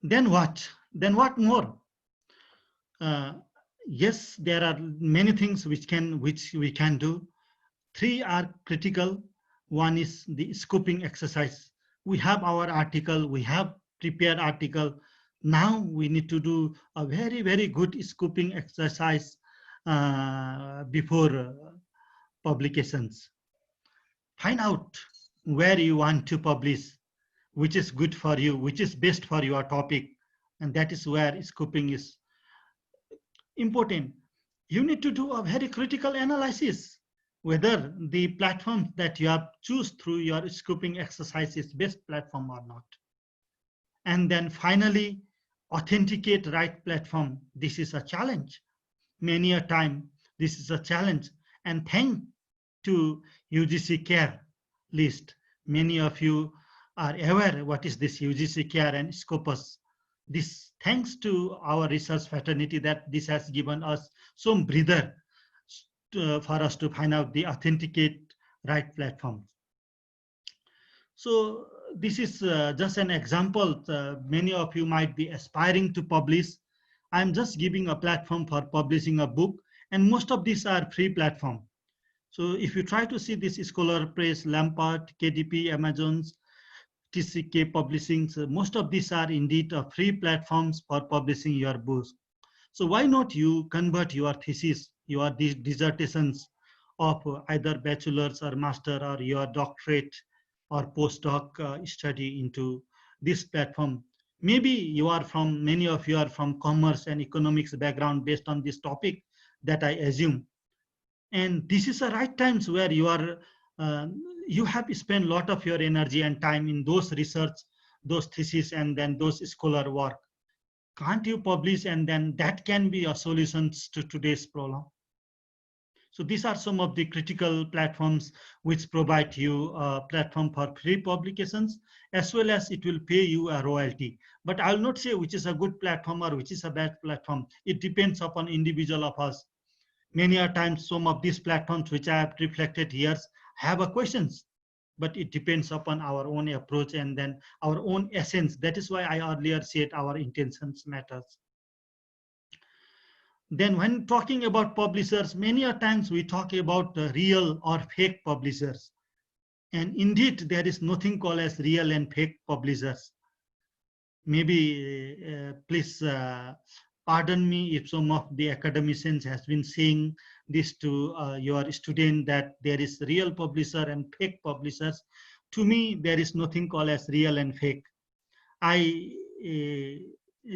Then what? Then what more? Uh, yes, there are many things which we can do. Three are critical. One is the scoping exercise. We have our article, we have prepared article. Now we need to do a very good scoping exercise before publications. Find out where you want to publish, which is good for you, which is best for your topic, and that is where scoping is important. You need to do a very critical analysis whether the platform that you have choose through your scoping exercise is best platform or not. And then finally, authenticate right platform. This is a challenge. Many a time, this is a challenge. And thank to UGC CARE list. Many of you are aware what is this UGC CARE and Scopus. This thanks to our research fraternity that this has given us some breather for us to find out the authenticate right platforms. So this is just an example. Many of you might be aspiring to publish. I'm just giving a platform for publishing a book, and most of these are free platform. So if you try to see this Scholar Press, Lampart, KDP, Amazon's, TCK Publishing, so most of these are indeed free platforms for publishing your books. So why not you convert your thesis, your dissertations of either bachelor's or master or your doctorate or postdoc study into this platform. Maybe many of you are from commerce and economics background based on this topic that I assume. And this is the right times where you have spent a lot of your energy and time in those research, those theses, and then those scholar work. Can't you publish, and then that can be a solution to today's problem? So these are some of the critical platforms which provide you a platform for free publications, as well as it will pay you a royalty. But I will not say which is a good platform or which is a bad platform. It depends upon individual of us. Many a times some of these platforms which I have reflected here have a questions, but it depends upon our own approach and then our own essence. That is why I earlier said our intentions matters. Then when talking about publishers, many a times we talk about real or fake publishers. And indeed, there is nothing called as real and fake publishers. Maybe please pardon me if some of the academicians has been saying this to your student that there is real publisher and fake publishers. To me, there is nothing called as real and fake. I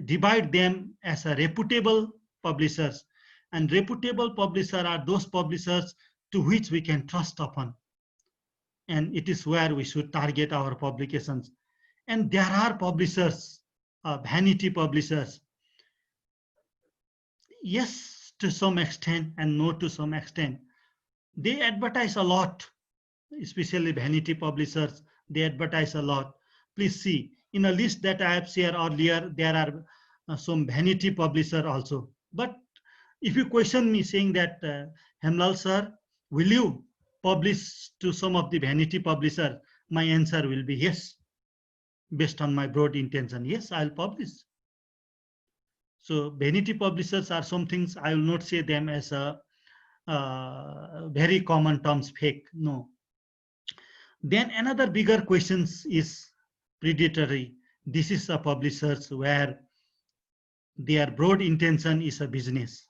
divide them as a reputable publishers, and reputable publishers are those publishers to which we can trust upon, and it is where we should target our publications. And there are publishers, vanity publishers, yes to some extent and no to some extent. They advertise a lot, especially vanity publishers. They advertise a lot. Please see in a list that I have shared earlier, there are some vanity publisher also. But if you question me saying that, Hemlal sir, will you publish to some of the vanity publisher? My answer will be yes, based on my broad intention. Yes, I'll publish. So vanity publishers are some things, I will not say them as a very common terms fake, no. Then another bigger questions is predatory. This is a publishers where their broad intention is a business.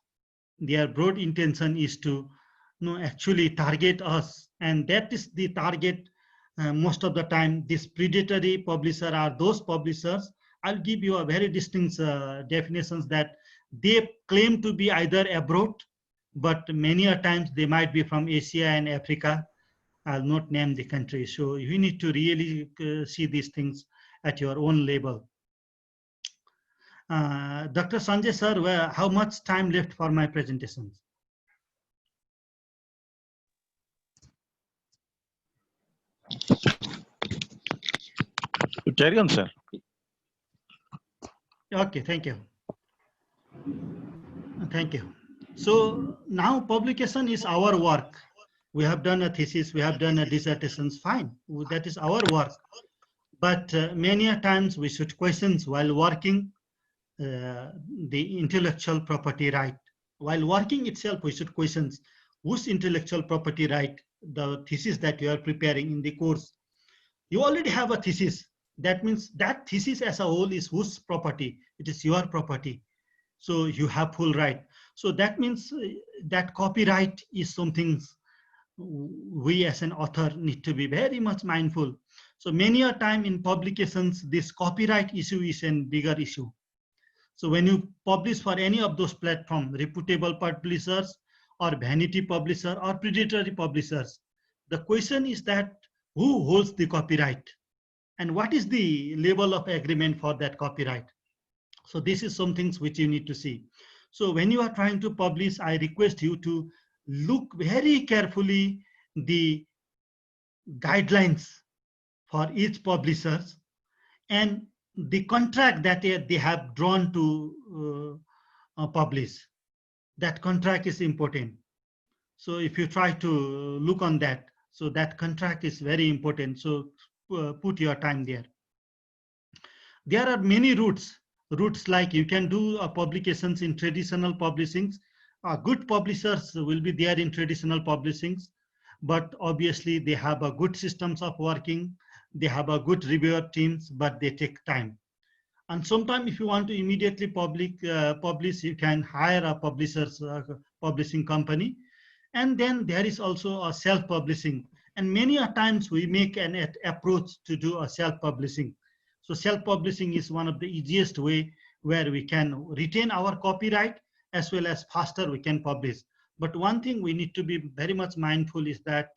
Their broad intention is to actually target us, and that is the target. Most of the time, this predatory publisher are those publishers. I'll give you a very distinct definitions that they claim to be either abroad, but many a times they might be from Asia and Africa. I'll not name the country. So you need to really see these things at your own level. Dr. Sanjay sir, how much time left for my presentations? Carry on, sir. Okay, thank you. Thank you. So now publication is our work. We have done a thesis, we have done a dissertations, fine. That is our work. But many a times we should question while working the intellectual property right. While working itself, we should question whose intellectual property right, the thesis that you are preparing in the course. You already have a thesis. That means that thesis as a whole is whose property? It is your property. So you have full right. So that means that copyright is something we as an author need to be very much mindful. So many a time in publications, this copyright issue is a bigger issue. So when you publish for any of those platforms, reputable publishers or vanity publisher or predatory publishers, the question is that who holds the copyright and what is the level of agreement for that copyright? So this is some things which you need to see. So when you are trying to publish, I request you to look very carefully the guidelines for each publishers and the contract that they have drawn to publish. That contract is important. So if you try to look on that, so that contract is very important. So put your time there. There are many routes like you can do publications in traditional publishings. Good publishers will be there in traditional publishings, but obviously they have a good systems of working, they have a good reviewer teams, but they take time. And sometimes if you want to immediately publish, you can hire a publishing company. And then there is also a self-publishing. And many a times we make an approach to do a self-publishing. So self-publishing is one of the easiest way where we can retain our copyright as well as faster we can publish. But one thing we need to be very much mindful is that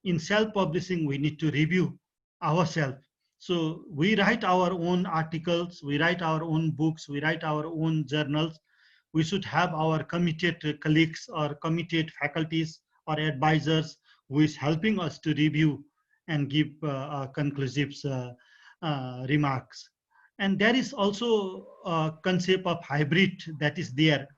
in self-publishing, we need to review ourselves. So we write our own articles, we write our own books, we write our own journals. We should have our committed colleagues or committed faculties or advisors who is helping us to review and give conclusive remarks. And there is also a concept of hybrid that is there.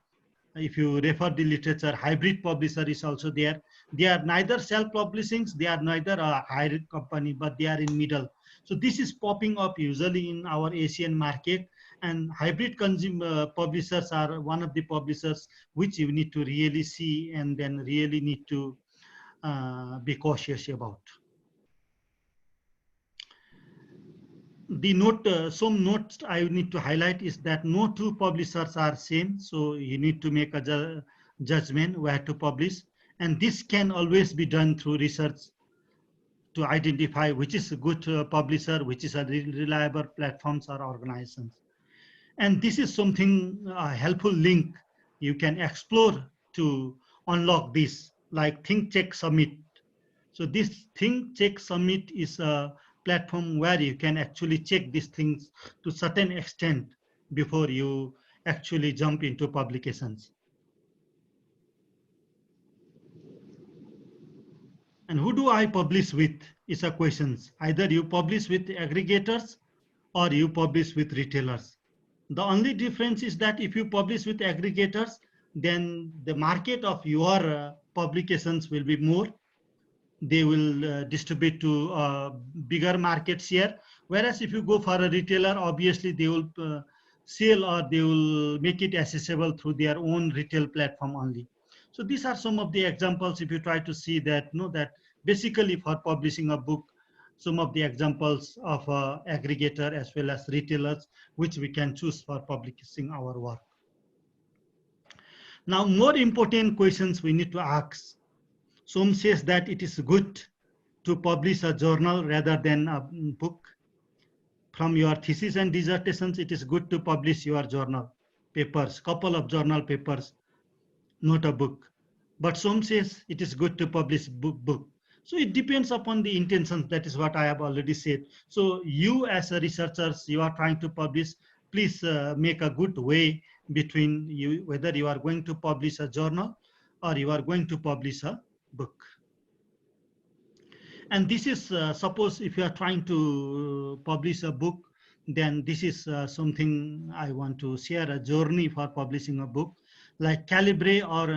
If you refer the literature, hybrid publisher is also there. They are neither self-publishings, they are neither a hired company, but they are in middle. So this is popping up usually in our Asian market, and hybrid consumer publishers are one of the publishers which you need to really see and then really need to be cautious about. The note, some notes I need to highlight is that no two publishers are same. So you need to make a judgment where to publish. And this can always be done through research to identify which is a good publisher, which is a reliable platforms or organizations. And this is something, a helpful link you can explore to unlock this, like Think Check Summit. So this Think Check Summit is a platform where you can actually check these things to certain extent before you actually jump into publications. And who do I publish with is a question. Either you publish with aggregators or you publish with retailers. The only difference is that if you publish with aggregators, then the market of your publications will be more. They will distribute to bigger market share. Whereas if you go for a retailer, obviously they will sell or they will make it accessible through their own retail platform only. So these are some of the examples if you try to see that, that basically for publishing a book, some of the examples of aggregator as well as retailers, which we can choose for publishing our work. Now, more important questions we need to ask. Some says that it is good to publish a journal rather than a book. From your thesis and dissertations, it is good to publish your journal papers, couple of journal papers, not a book. But some says it is good to publish book. So it depends upon the intentions. That is what I have already said. So you as a researchers, you are trying to publish, please make a good way between you, whether you are going to publish a journal or you are going to publish a book. And this is, suppose if you are trying to publish a book, then this is something I want to share, a journey for publishing a book. Like Calibre or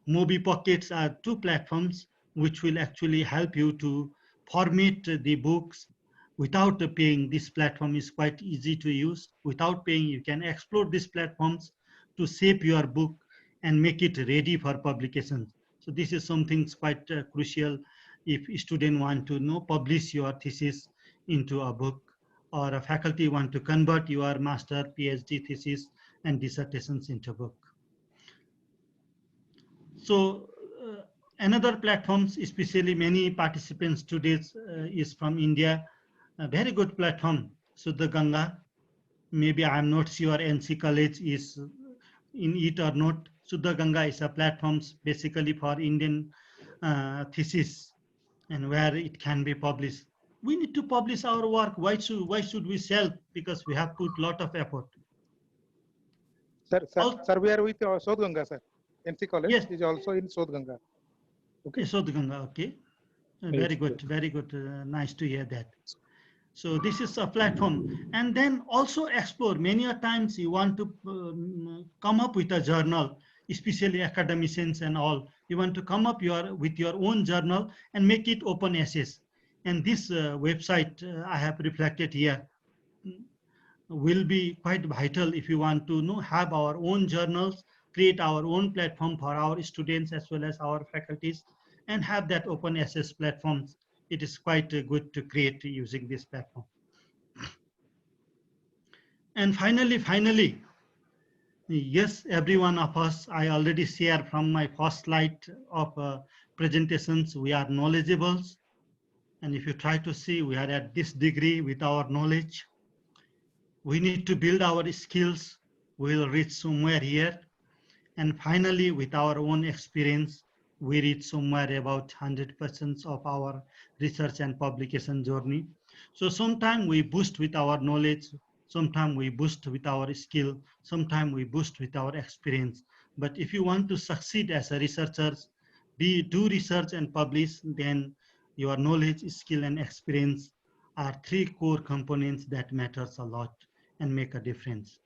Mobipockets are two platforms which will actually help you to format the books, Without paying, this platform is quite easy to use. Without paying, you can explore these platforms to shape your book and make it ready for publication. So this is something quite crucial if student want to publish your thesis into a book, or a faculty want to convert your master, PhD thesis and dissertations into a book. So another platforms, especially many participants today is from India, a very good platform, Suddha Ganga. Maybe I'm not sure NC College is in it or not. Suddha Ganga is a platform basically for Indian thesis, and where it can be published. We need to publish our work. Why should we sell? Because we have put lot of effort. Sir, we are with South Ganga, sir. NC College Yes. is also in South Ganga. Okay. South Ganga, okay. Very good, very good. Nice to hear that. So this is a platform. And then also explore. Many a times you want to come up with a journal, especially academicians and all. You want to come up with your own journal and make it open access. And this website I have reflected here will be quite vital if you want to have our own journals, create our own platform for our students as well as our faculties, and have that open access platforms. It is quite good to create using this platform. And finally, yes, every one of us, I already shared from my first slide of presentations, we are knowledgeable. And if you try to see, we are at this degree with our knowledge. We need to build our skills. We'll reach somewhere here. And finally, with our own experience, we reach somewhere about 100% of our research and publication journey. So sometimes we boost with our knowledge, sometimes we boost with our skill, sometimes we boost with our experience. But if you want to succeed as a researcher, do research and publish, then your knowledge, skill, and experience are three core components that matters a lot and make a difference.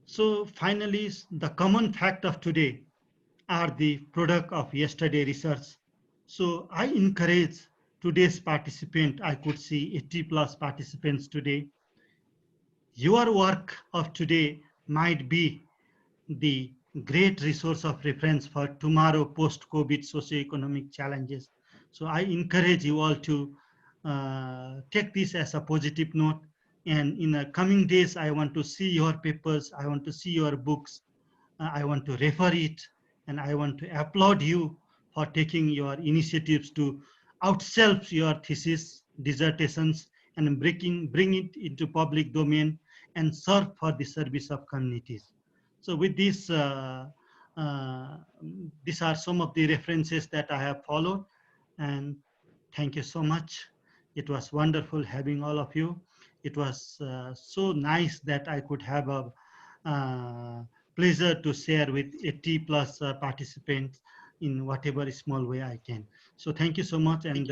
So finally, the common fact of today are the product of yesterday research. So I encourage today's participant. I could see 80 plus participants today. Your work of today might be the great resource of reference for tomorrow post-COVID socioeconomic challenges. So I encourage you all to take this as a positive note. And in the coming days, I want to see your papers, I want to see your books, I want to refer it, and I want to applaud you for taking your initiatives to outshelf your thesis, dissertations, and bring it into public domain and serve for the service of communities. So with this, these are some of the references that I have followed, and thank you so much. It was wonderful having all of you. It was so nice that I could have a pleasure to share with 80 plus participants in whatever small way I can. So thank you so much, and